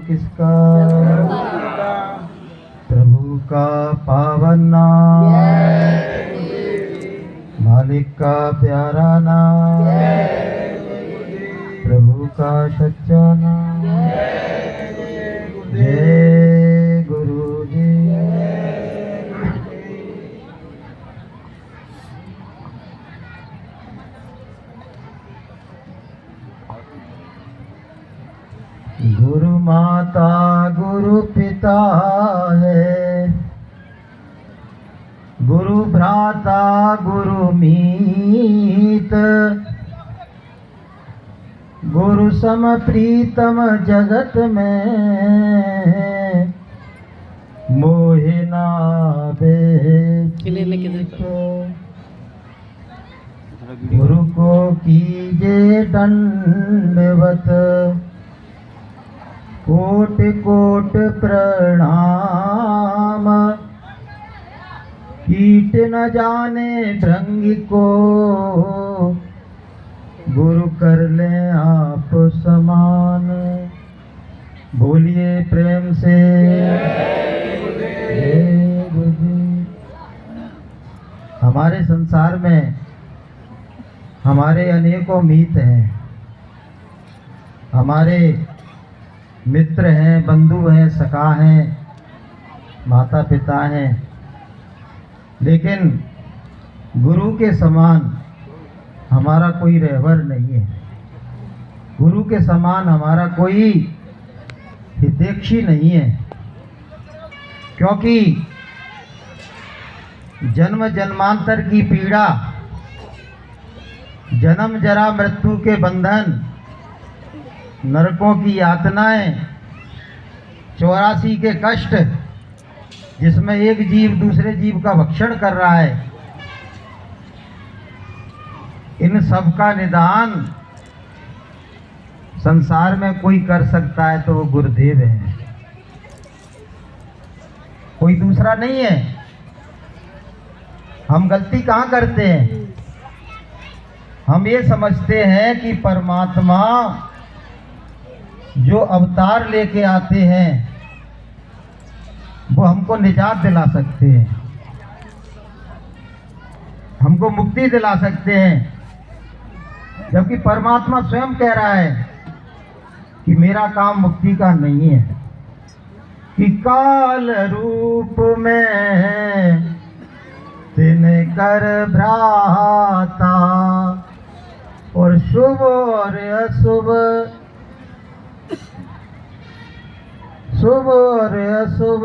किसका? प्रभु का पावन नाम, मालिक का प्यारा नाम, प्रभु का सच्चा नाम। जय गुरु जी। गुरु माता गुरु पिता है, गुरु भ्राता गुरु मीत, गुरु सम प्रीतम जगत में मोहे ना बेचित। गुरु को कीजे दंडवत, कोट कोट प्रणाम। कीट न जाने भृंगी को, गुरु कर ले आप समान। बोलिए प्रेम से जय गुरु जी। हमारे संसार में हमारे अनेकों मीत हैं, हमारे मित्र हैं, बंधु हैं, सखा हैं, माता पिता हैं, लेकिन गुरु के समान हमारा कोई रहबर नहीं है। गुरु के समान हमारा कोई हितैषी नहीं है, क्योंकि जन्म जन्मांतर की पीड़ा, जन्म जरा मृत्यु के बंधन, नरकों की यातनाएं, 84 के कष्ट, जिसमें एक जीव दूसरे जीव का भक्षण कर रहा है, इन सब का निदान संसार में कोई कर सकता है तो वो गुरुदेव है, कोई दूसरा नहीं है। हम गलती कहाँ करते हैं? हम ये समझते हैं कि परमात्मा जो अवतार लेके आते हैं वो हमको निजात दिला सकते हैं, हमको मुक्ति दिला सकते हैं, जबकि परमात्मा स्वयं कह रहा है कि मेरा काम मुक्ति का नहीं है। कि काल रूप में तिन कर भ्राता, और शुभ और अशुभ, शुभ और अशुभ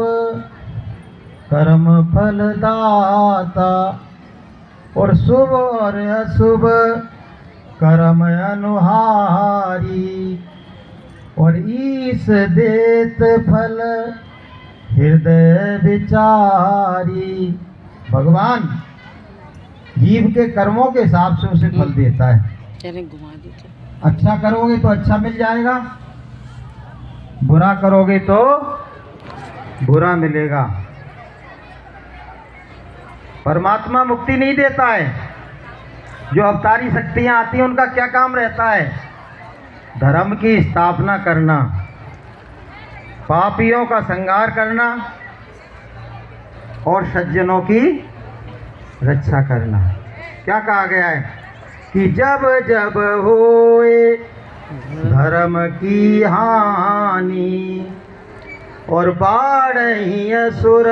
कर्म फल दाता, और शुभ और अशुभ कर्म अनुहारी, और ईश देत फल हृदय विचारी। भगवान जीव के कर्मों के हिसाब से उसे फल देता है। अच्छा करोगे तो अच्छा मिल जाएगा, बुरा करोगे तो बुरा मिलेगा। परमात्मा मुक्ति नहीं देता है। जो अवतारी शक्तियां आती हैं उनका क्या काम रहता है? धर्म की स्थापना करना, पापियों का संहार करना और सज्जनों की रक्षा करना। क्या कहा गया है कि जब जब होए धर्म की हानि, और बाढ़ही असुर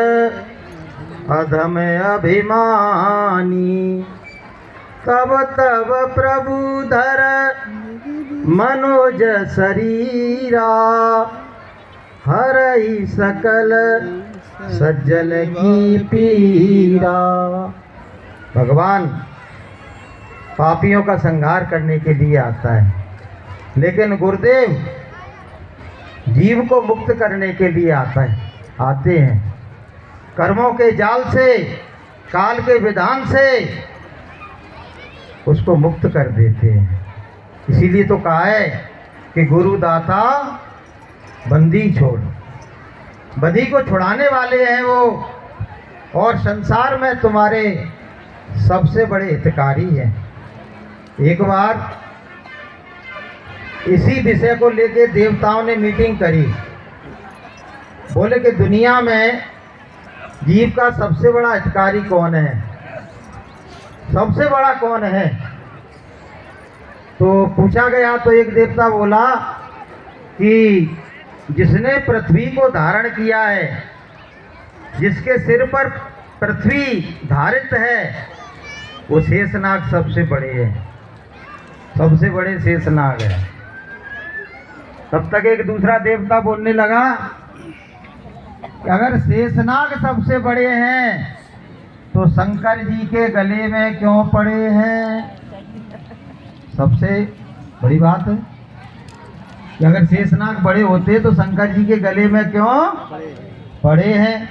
अधम अभिमानी, तब तब प्रभु धर मनोज शरीरा, हरई सकल सज्जन की पीड़ा। भगवान पापियों का संहार करने के लिए आता है, लेकिन गुरुदेव जीव को मुक्त करने के लिए आते हैं। कर्मों के जाल से, काल के विधान से उसको मुक्त कर देते हैं। इसीलिए तो कहा है कि गुरु दाता बंदी छोड़। बंदी को छुड़ाने वाले हैं वो, और संसार में तुम्हारे सबसे बड़े हितकारी हैं। एक बार इसी विषय को लेकर देवताओं ने मीटिंग करी बोले कि दुनिया में जीव का सबसे बड़ा हितकारी कौन है, सबसे बड़ा कौन है? तो पूछा गया तो एक देवता बोला कि जिसने पृथ्वी को धारण किया है, जिसके सिर पर पृथ्वी धारित है, वो शेषनाग सबसे बड़े है, सबसे बड़े शेषनाग है। तब तक एक दूसरा देवता बोलने लगा कि अगर शेषनाग सबसे बड़े हैं तो शंकर जी के गले में क्यों पड़े हैं? सबसे बड़ी बात है कि अगर शेषनाग बड़े होते तो शंकर जी के गले में क्यों पड़े हैं।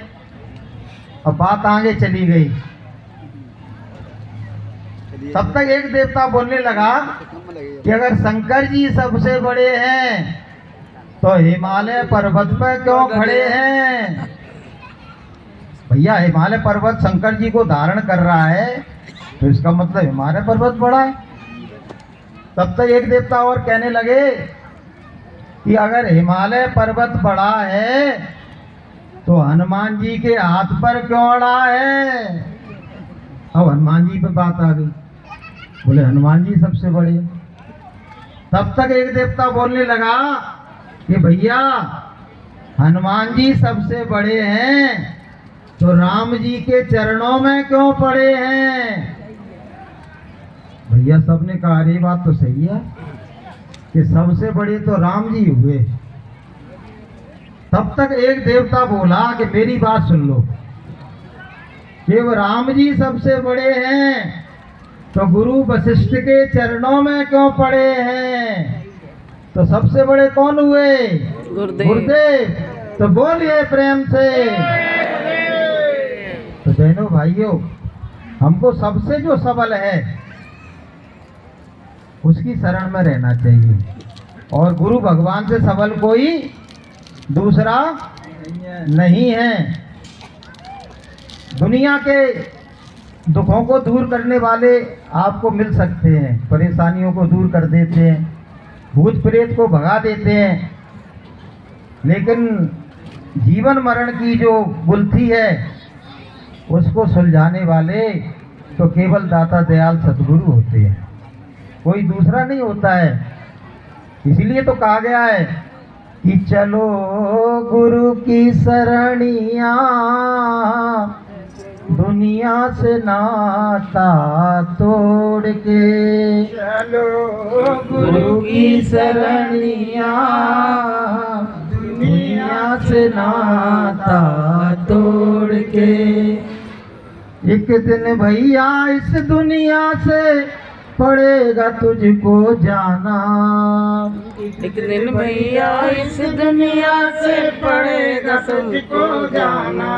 अब बात आगे चली गई। तब तक एक देवता बोलने लगा कि अगर शंकर जी सबसे बड़े हैं तो हिमालय पर्वत पर क्यों खड़े हैं? भैया हिमालय पर्वत शंकर जी को धारण कर रहा है तो इसका मतलब हिमालय पर्वत बड़ा है। तब तक एक देवता और कहने लगे कि अगर हिमालय पर्वत बड़ा है तो हनुमान जी के हाथ पर क्यों अड़ा है? अब हनुमान जी पे बात आ गई, बोले हनुमान जी सबसे बड़े। तब तक एक देवता बोलने लगा कि भैया हनुमान जी सबसे बड़े हैं तो राम जी के चरणों में क्यों पड़े हैं? भैया सबने कहा अरे बात तो सही है कि सबसे बड़े तो राम जी हुए। तब तक एक देवता बोला कि मेरी बात सुन लो, कि वो राम जी सबसे बड़े हैं तो गुरु वशिष्ठ के चरणों में क्यों पड़े हैं? तो सबसे बड़े कौन हुए? गुरुदेव। तो बोलिए प्रेम से। तो बहनों भाइयों, हमको सबसे जो सबल है उसकी शरण में रहना चाहिए, और गुरु भगवान से सबल कोई दूसरा नहीं है। दुनिया के दुखों को दूर करने वाले आपको मिल सकते हैं, परेशानियों को दूर कर देते हैं, भूत प्रेत को भगा देते हैं, लेकिन जीवन मरण की जो गुत्थी है उसको सुलझाने वाले तो केवल दाता दयाल सतगुरु होते हैं, कोई दूसरा नहीं होता है। इसीलिए तो कहा गया है कि चलो गुरु की शरणिया, दुनिया से नाता तोड़ के, चलो गुरु की शरणिया, दुनिया से नाता तोड़ के। एक दिन भैया इस दुनिया से पड़ेगा तुझको जाना, एक दिन भैया इस दुनिया से पड़ेगा तुझको जाना।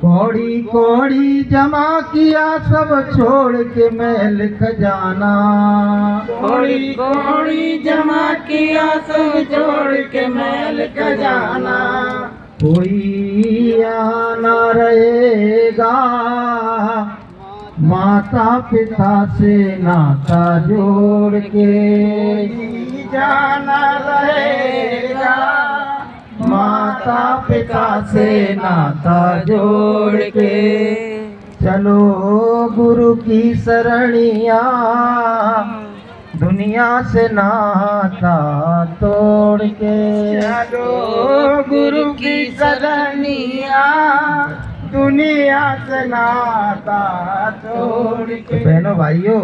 कौड़ी कौड़ी जमा किया सब छोड़ के महल खजाना, कौड़ी कौड़ी जमा किया सब छोड़ के महल खजाना। कोई आना रहेगा माता पिता से नाता जोड़ के, जाना रहेगा माता पिता से नाता जोड़ के। चलो गुरु की शरणिया, दुनिया से नाता तोड़ के। चलो गुरु की शरणिया, दुनिया से नाता तोड़ के। बहनों भाइयों,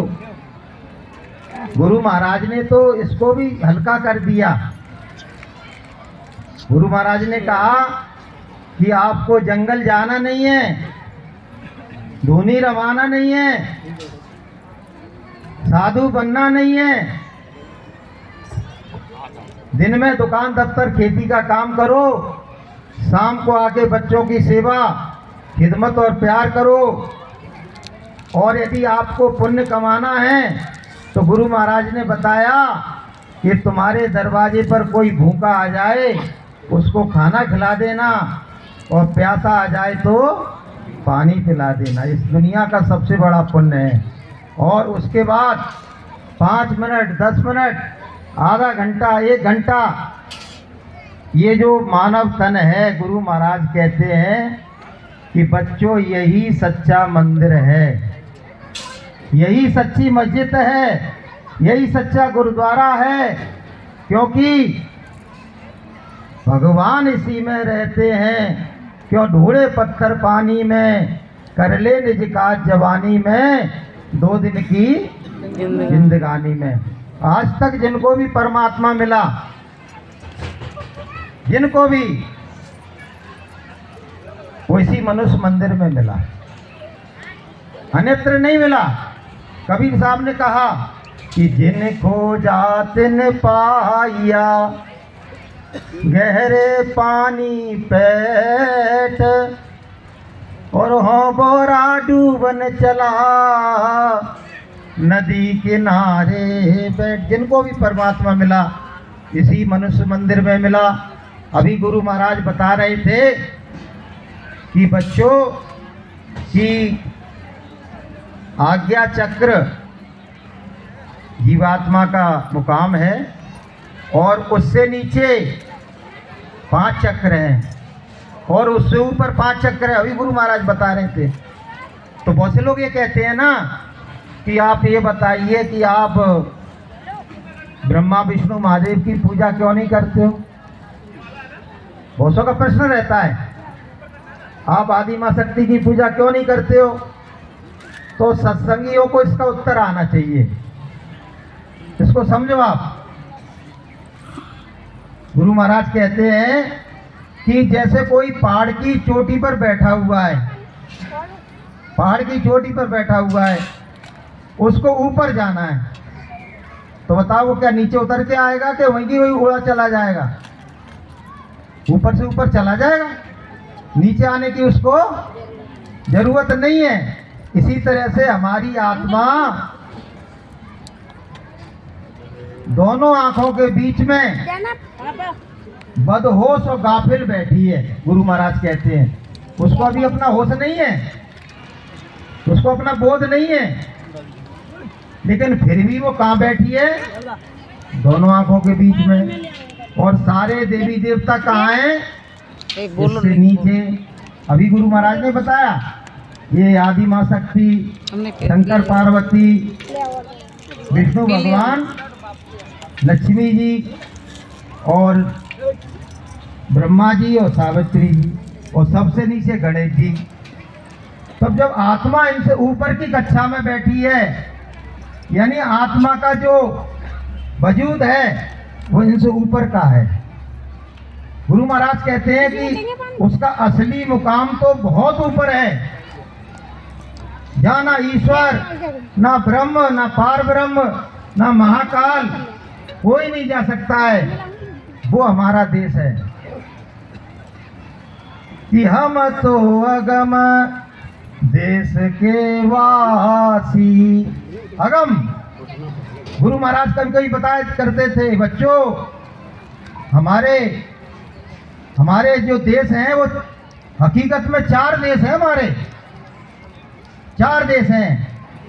गुरु महाराज ने तो इसको भी हल्का कर दिया। गुरु महाराज ने कहा कि आपको जंगल जाना नहीं है, धूनी रवाना नहीं है, साधु बनना नहीं है, दिन में दुकान दफ्तर खेती का काम करो, शाम को आके बच्चों की सेवा खिदमत और प्यार करो। और यदि आपको पुण्य कमाना है तो गुरु महाराज ने बताया कि तुम्हारे दरवाजे पर कोई भूखा आ जाए उसको खाना खिला देना, और प्यासा आ जाए तो पानी पिला देना। इस दुनिया का सबसे बड़ा पुण्य है। और उसके बाद 5 मिनट, 10 मिनट, आधा घंटा, 1 घंटा ये जो मानव तन है, गुरु महाराज कहते हैं कि बच्चों यही सच्चा मंदिर है, यही सच्ची मस्जिद है, यही सच्चा गुरुद्वारा है, क्योंकि भगवान इसी में रहते हैं। क्यों ढूंढे पत्थर पानी में, कर ले निज काज जवानी में, 2 दिन की जिंदगानी में। आज तक जिनको भी परमात्मा मिला, जिनको भी, वो इसी मनुष्य मंदिर में मिला, अन्यत्र नहीं मिला। कबीर साहब ने कहा कि जिन खोजा तिन पाया, गहरे पानी पैठ, और हो बोरा डूबन चला, नदी किनारे बैठ। जिनको भी परमात्मा मिला इसी मनुष्य मंदिर में मिला। अभी गुरु महाराज बता रहे थे कि बच्चों की आज्ञा चक्र जीवात्मा का मुकाम है, और उससे नीचे 5 चक्र हैं, और उससे ऊपर 5 चक्र है। अभी गुरु महाराज बता रहे थे। तो बहुत से लोग ये कहते हैं ना कि आप ये बताइए कि आप ब्रह्मा विष्णु महादेव की पूजा क्यों नहीं करते हो। बहुत सौ का प्रश्न रहता है, आप आदि मां शक्ति की पूजा क्यों नहीं करते हो। तो सत्संगियों को इसका उत्तर आना चाहिए, इसको समझो आप। गुरु महाराज कहते हैं कि जैसे कोई पहाड़ की चोटी पर बैठा हुआ है, पहाड़ की चोटी पर बैठा हुआ है, उसको ऊपर जाना है, तो बताओ वो क्या नीचे उतर के आएगा कि वहीं की वहीं उड़ा चला जाएगा। ऊपर से ऊपर चला जाएगा, नीचे आने की उसको जरूरत नहीं है। इसी तरह से हमारी आत्मा दोनों आंखों के बीच में बदहोश और गाफिल बैठी है। गुरु महाराज कहते हैं उसको अभी अपना होश नहीं है, उसको अपना बोध नहीं है, लेकिन फिर भी वो कहाँ बैठी है, दोनों आंखों के बीच में। और सारे देवी देवता कहाँ हैं, इससे नीचे। अभी गुरु महाराज ने बताया ये आदि मां शक्ति, शंकर पार्वती, विष्णु भगवान, लक्ष्मी जी और ब्रह्मा जी और सावित्री जी, और सबसे नीचे गणेश जी। तब जब आत्मा इनसे ऊपर की कक्षा में बैठी है, यानी आत्मा का जो वजूद है वो इनसे ऊपर का है। गुरु महाराज कहते हैं कि उसका असली मुकाम तो बहुत ऊपर है, जहाँ ना ईश्वर, ना ब्रह्म, ना पार ब्रह्म, ना महाकाल, कोई नहीं जा सकता है। वो हमारा देश है कि हम तो अगम देश के वासी। अगम गुरु महाराज कभी कभी बताया करते थे, बच्चों हमारे जो देश हैं वो हकीकत में 4 देश हैं। हमारे 4 देश हैं,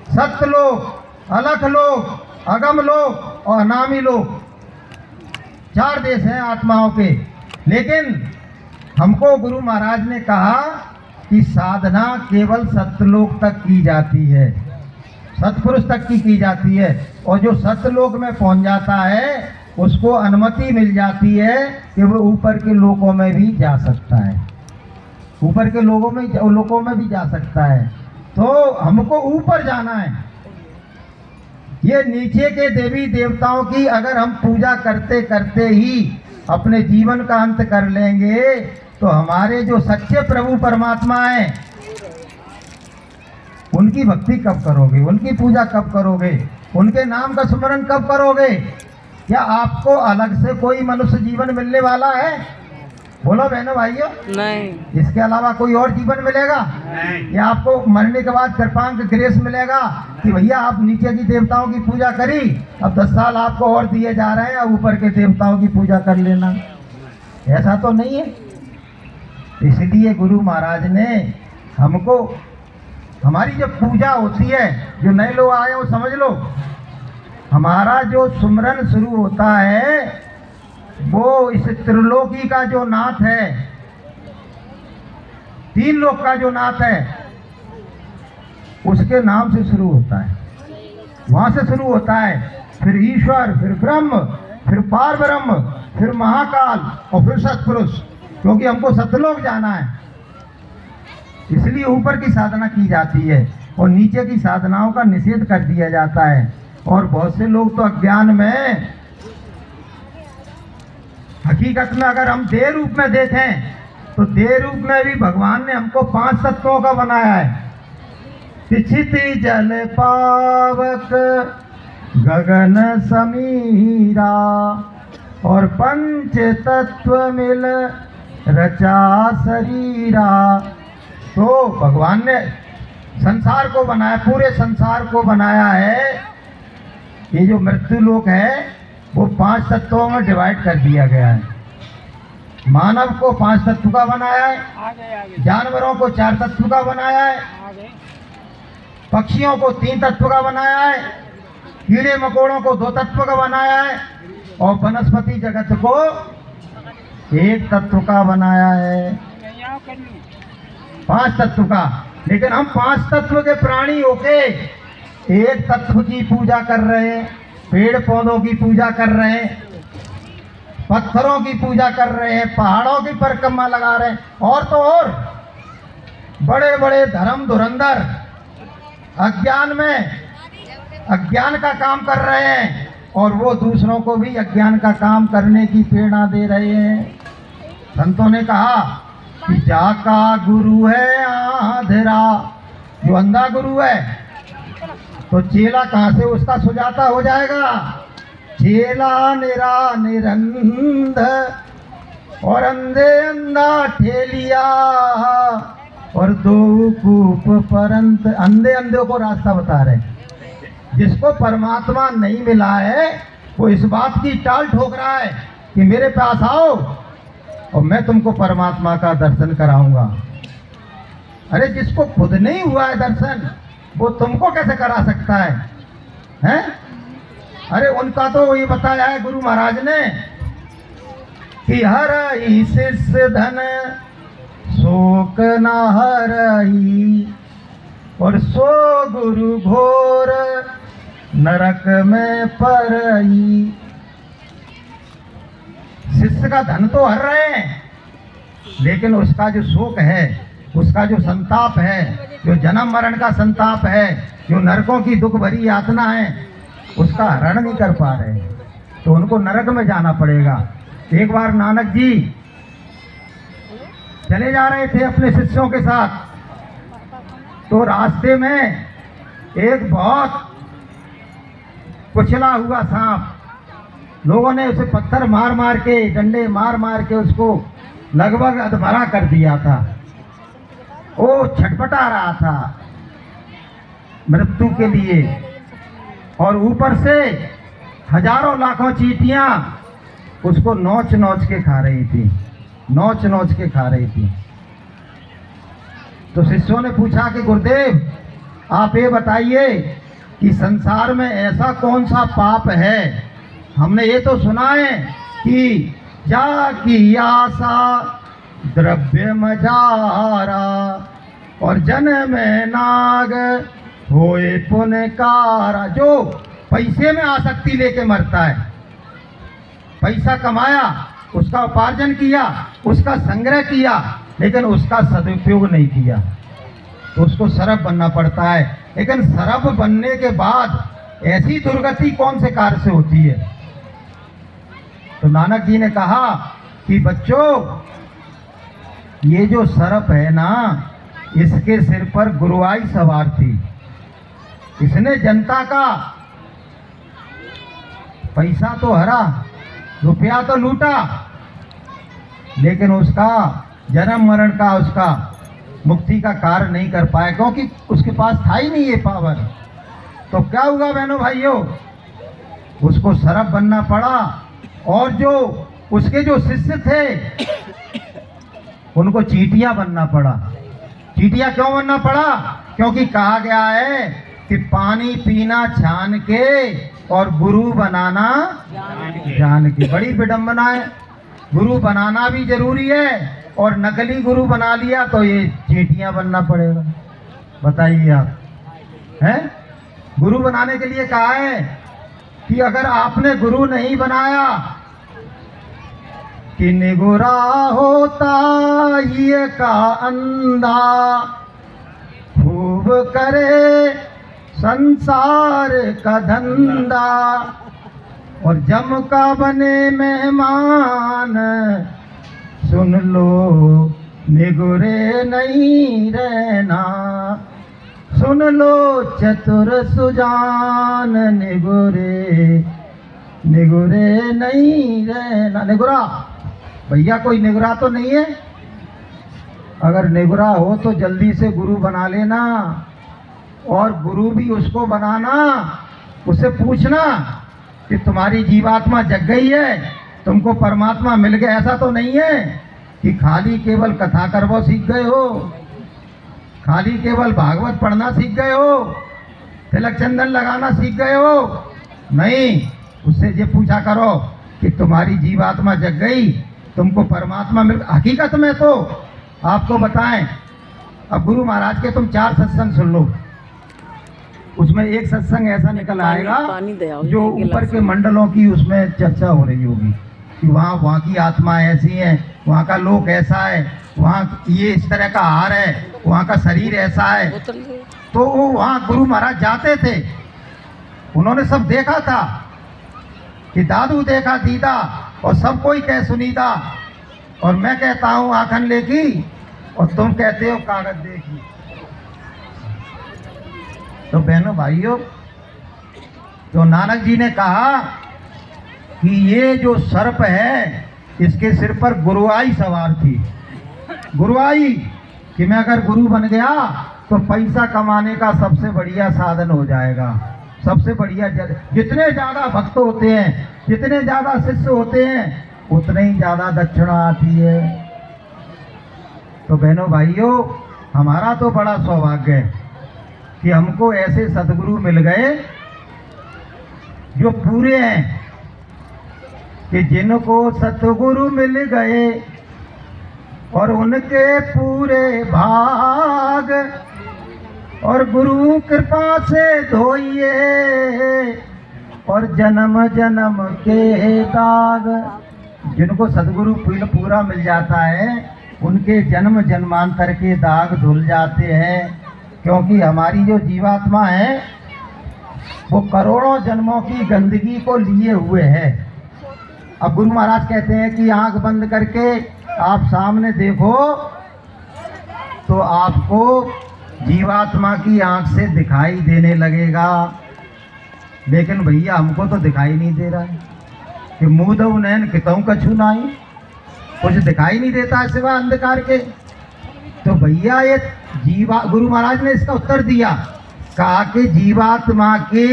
सत्यलोक, अलख लोक, अगम लोक और अनामी लोक। 4 देश हैं आत्माओं के। लेकिन हमको गुरु महाराज ने कहा कि साधना केवल सत्यलोक तक की जाती है, सत्पुरुष तक की जाती है, और जो सत्यलोक में पहुंच जाता है उसको अनुमति मिल जाती है कि वो ऊपर के लोकों में भी जा सकता है, ऊपर के लोकों में भी जा सकता है। तो हमको ऊपर जाना है। ये नीचे के देवी देवताओं की अगर हम पूजा करते करते ही अपने जीवन का अंत कर लेंगे तो हमारे जो सच्चे प्रभु परमात्मा हैं उनकी भक्ति कब करोगे, उनकी पूजा कब करोगे, उनके नाम का स्मरण कब करोगे। क्या आपको अलग से कोई मनुष्य जीवन मिलने वाला है? बोलो बहनों भाइयों, नहीं। इसके अलावा कोई और जीवन मिलेगा? या आपको मरने के बाद कृपांक ग्रेस मिलेगा कि भैया आप नीचे की देवताओं की पूजा करी, अब 10 साल आपको और दिए जा रहे हैं, अब ऊपर के देवताओं की पूजा कर लेना? ऐसा तो नहीं है। इसलिए गुरु महाराज ने हमको, हमारी जब पूजा होती है, जो नए लोग आए वो समझ लो, हमारा जो सुमरन शुरू होता है वो इस त्रिलोकी का जो नाथ है, 3 लोक का जो नाथ है, उसके नाम से शुरू होता है, वहां से शुरू होता है, फिर ईश्वर, फिर ब्रह्म, फिर पार ब्रह्म, फिर महाकाल और फिर सतपुरुष, क्योंकि हमको सतलोक जाना है, इसलिए ऊपर की साधना की जाती है और नीचे की साधनाओं का निषेध कर दिया जाता है। और बहुत से लोग तो अज्ञान में, हकीकत में अगर हम देह रूप में देखें तो देह रूप में भी भगवान ने हमको 5 तत्वों का बनाया है। क्षिति जल पावक गगन समीरा और 5 तत्व मिल रचा शरीरा। तो भगवान ने संसार को बनाया, पूरे संसार को बनाया है। ये जो मृत्यु लोक है वो 5 तत्वों में डिवाइड कर दिया गया है। मानव को 5 तत्व का बनाया है, जानवरों को 4 तत्व का बनाया है, पक्षियों को 3 तत्व का बनाया है, कीड़े मकोड़ों को 2 तत्व का बनाया है और वनस्पति जगत को 1 तत्व का बनाया है, 5 तत्व का। लेकिन हम 5 तत्व के प्राणी होके 1 तत्व की पूजा कर रहे हैं, पेड़ पौधों की पूजा कर रहे हैं, पत्थरों की पूजा कर रहे हैं, पहाड़ों की परिक्रमा लगा रहे हैं, और तो और बड़े बड़े धर्म धुरंधर अज्ञान में अज्ञान का काम कर रहे हैं और वो दूसरों को भी अज्ञान का काम करने की प्रेरणा दे रहे हैं। संतों ने कहा कि जाका गुरु है आंधरा, जो अंधा गुरु है तो चेला कहाँ से उसका सुजाता हो जाएगा। चेला निरा निरंध और अंधे अंधा ठेलिया और 2 कूप परंत। अंधे अंधे को रास्ता बता रहे, जिसको परमात्मा नहीं मिला है वो इस बात की टाल ठोक रहा है कि मेरे पास आओ और मैं तुमको परमात्मा का दर्शन कराऊंगा। अरे जिसको खुद नहीं हुआ है दर्शन, वो तुमको कैसे करा सकता है, हैं? अरे उनका तो ये बताया है गुरु महाराज ने कि हरई शिष्य धन शोक न हरई और सो गुरु घोर नरक में परई। शिष्य का धन तो हर रहे हैं, लेकिन उसका जो शोक है, उसका जो संताप है, जो जन्म मरण का संताप है, जो नरकों की दुख भरी यातना है, उसका हरण नहीं कर पा रहे, तो उनको नरक में जाना पड़ेगा। एक बार नानक जी चले जा रहे थे अपने शिष्यों के साथ, तो रास्ते में एक बहुत कुचला हुआ सांप, लोगों ने उसे पत्थर मार मार के, डंडे मार मार के उसको लगभग अधमरा कर दिया था। वो छटपटा रहा था मृत्यु के लिए, और ऊपर से हजारों लाखों चींटियां उसको नोच नोच के खा रही थी, नोच नोच के खा रही थी। तो शिष्यों ने पूछा कि गुरुदेव आप ये बताइए कि संसार में ऐसा कौन सा पाप है, हमने ये तो सुना है कि जा की आशा द्रव्य मजारा और जन में नाग होए पुनकारा। जो पैसे में आसक्ति लेके मरता है, पैसा कमाया, उसका उपार्जन किया, उसका संग्रह किया, लेकिन उसका सदुपयोग नहीं किया, तो उसको सरब बनना पड़ता है। लेकिन सरब बनने के बाद ऐसी दुर्गति कौन से कार्य से होती है। तो नानक जी ने कहा कि बच्चों, ये जो सरप है ना, इसके सिर पर गुरुआई सवार थी। इसने जनता का पैसा तो हरा, रुपया तो लूटा, लेकिन उसका जन्म मरण का, उसका मुक्ति का कार्य नहीं कर पाया, क्योंकि उसके पास था ही नहीं ये पावर। तो क्या हुआ बहनों भाइयों, उसको सरप बनना पड़ा। और जो उसके जो शिष्य थे उनको चींटियां बनना पड़ा। चींटियां क्यों बनना पड़ा? क्योंकि कहा गया है कि पानी पीना छान के और गुरु बनाना जान के। बड़ी विडंबना है। गुरु बनाना भी जरूरी है और नकली गुरु बना लिया तो ये चींटियां बनना पड़ेगा। बताइए आप, हैं? गुरु बनाने के लिए कहा है कि अगर आपने गुरु नहीं बनाया कि निगुरा होता ये का अंधा, खूब करे संसार का धंधा, और जम का बने मेहमान, सुन लो निगुरे नहीं रहना, सुन लो चतुर सुजान, निगुरे निगुरे नहीं रहना। निगुरा भैया, कोई निगुरा तो नहीं है? अगर निगुरा हो तो जल्दी से गुरु बना लेना, और गुरु भी उसको बनाना, उससे पूछना कि तुम्हारी जीवात्मा जग गई है, तुमको परमात्मा मिल गया। ऐसा तो नहीं है कि खाली केवल कथा करवो सीख गए हो, खाली केवल भागवत पढ़ना सीख गए हो, तिलक चंदन लगाना सीख गए हो। नहीं, उससे ये पूछा करो कि तुम्हारी जीवात्मा जग गई, तुमको परमात्मा मिल। हकीकत में तो आपको बताएं, अब गुरु महाराज के तुम 4 सत्संग सुन लो, उसमें एक सत्संग ऐसा निकल आएगा जो ऊपर के मंडलों की उसमें चर्चा हो रही होगी कि वहाँ की आत्मा ऐसी है, वहाँ का लोक ऐसा है, वहाँ ये इस तरह का आहार है, वहाँ का शरीर ऐसा है। तो वो वहाँ गुरु महाराज जाते थे, उन्होंने सब देखा था कि दादू देखा दीदा और सब कोई कह सुनीदा, और मैं कहता हूँ आखन लेकी और तुम कहते हो कागज देखी। तो बहनों भाइयों, तो नानक जी ने कहा कि ये जो सर्प है इसके सिर पर गुरुआई सवार थी। गुरुआई कि मैं अगर गुरु बन गया तो पैसा कमाने का सबसे बढ़िया साधन हो जाएगा, सबसे बढ़िया। जितने ज़्यादा भक्त होते हैं, जितने ज़्यादा शिष्य होते हैं, उतने ही ज़्यादा दक्षिणा आती है। तो बहनों भाइयों, हमारा तो बड़ा सौभाग्य है कि हमको ऐसे सदगुरु मिल गए जो पूरे हैं, कि जिनको सतगुरु मिल गए और उनके पूरे भाग, और गुरु कृपा से धोइए और जन्म जन्म के दाग। जिनको सदगुरु पूरा मिल जाता है उनके जन्म जन्मांतर के दाग धुल जाते हैं, क्योंकि हमारी जो जीवात्मा है वो करोड़ों जन्मों की गंदगी को लिए हुए है। अब गुरु महाराज कहते हैं कि आंख बंद करके आप सामने देखो तो आपको जीवात्मा की आंख से दिखाई देने लगेगा। लेकिन भैया हमको तो दिखाई नहीं दे रहा है कि मुँह दऊ नैन कितों कछु नाई, कुछ दिखाई नहीं देता है सिवा अंधकार के। तो भैया ये गुरु महाराज ने इसका उत्तर दिया, कहा कि जीवात्मा के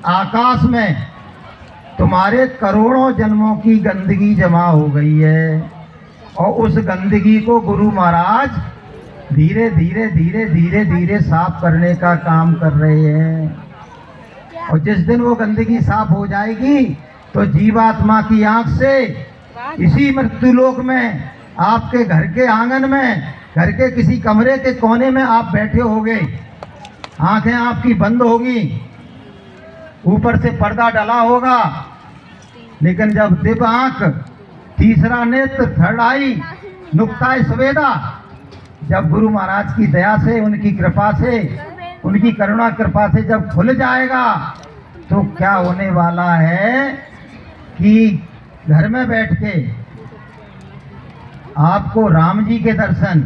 आकाश में तुम्हारे करोड़ों जन्मों की गंदगी जमा हो गई है, और उस गंदगी को गुरु महाराज धीरे धीरे धीरे धीरे धीरे साफ करने का काम कर रहे हैं। और जिस दिन वो गंदगी साफ हो जाएगी तो जीवात्मा की आंख से इसी मृत्युलोक में, आपके घर के आंगन में, घर के किसी कमरे के कोने में आप बैठे होगे, आंखें आपकी बंद होगी, ऊपर से पर्दा डला होगा, लेकिन जब दिव्य आंख, तीसरा नेत्र, थर्ड आई, नुक्ता सवेदा, जब गुरु महाराज की दया से, उनकी कृपा से, उनकी करुणा कृपा से जब खुल जाएगा तो क्या होने वाला है कि घर में बैठ के आपको राम जी के दर्शन,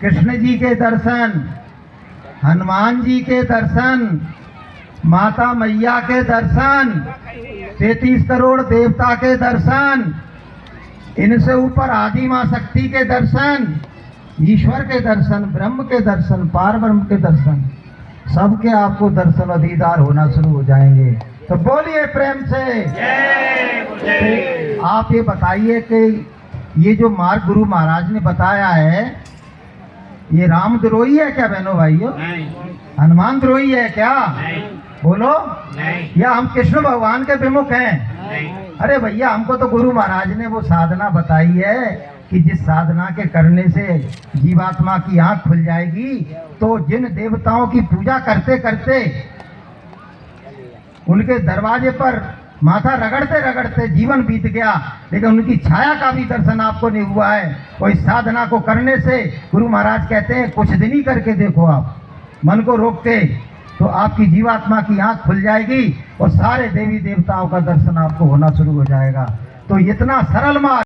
कृष्ण जी के दर्शन, हनुमान जी के दर्शन, माता मैया के दर्शन, 33 करोड़ देवता के दर्शन, इनसे ऊपर आदि माँ शक्ति के दर्शन, ईश्वर के दर्शन, ब्रह्म के दर्शन, पार ब्रह्म के दर्शन, सबके आपको दर्शन और दीदार होना शुरू हो जाएंगे। तो बोलिए प्रेम से जय। आप ये बताइए कि ये जो मार्ग गुरु महाराज ने बताया है, ये राम द्रोही है क्या बहनों भाइयों? हनुमान द्रोही है क्या? बोलो, नहीं या हम कृष्ण भगवान के विमुख हैं? नहीं अरे भैया, हमको तो गुरु महाराज ने वो साधना बताई है कि जिस साधना के करने से जीवात्मा की आंख खुल जाएगी, तो जिन देवताओं की पूजा करते करते उनके दरवाजे पर माथा रगड़ते रगड़ते जीवन बीत गया, लेकिन उनकी छाया का भी दर्शन आपको नहीं हुआ है, और इस साधना को करने से गुरु महाराज कहते हैं कुछ दिन ही करके देखो, आप मन को रोक के, तो आपकी जीवात्मा की आंख खुल जाएगी और सारे देवी देवताओं का दर्शन आपको होना शुरू हो जाएगा। तो इतना सरल मार्ग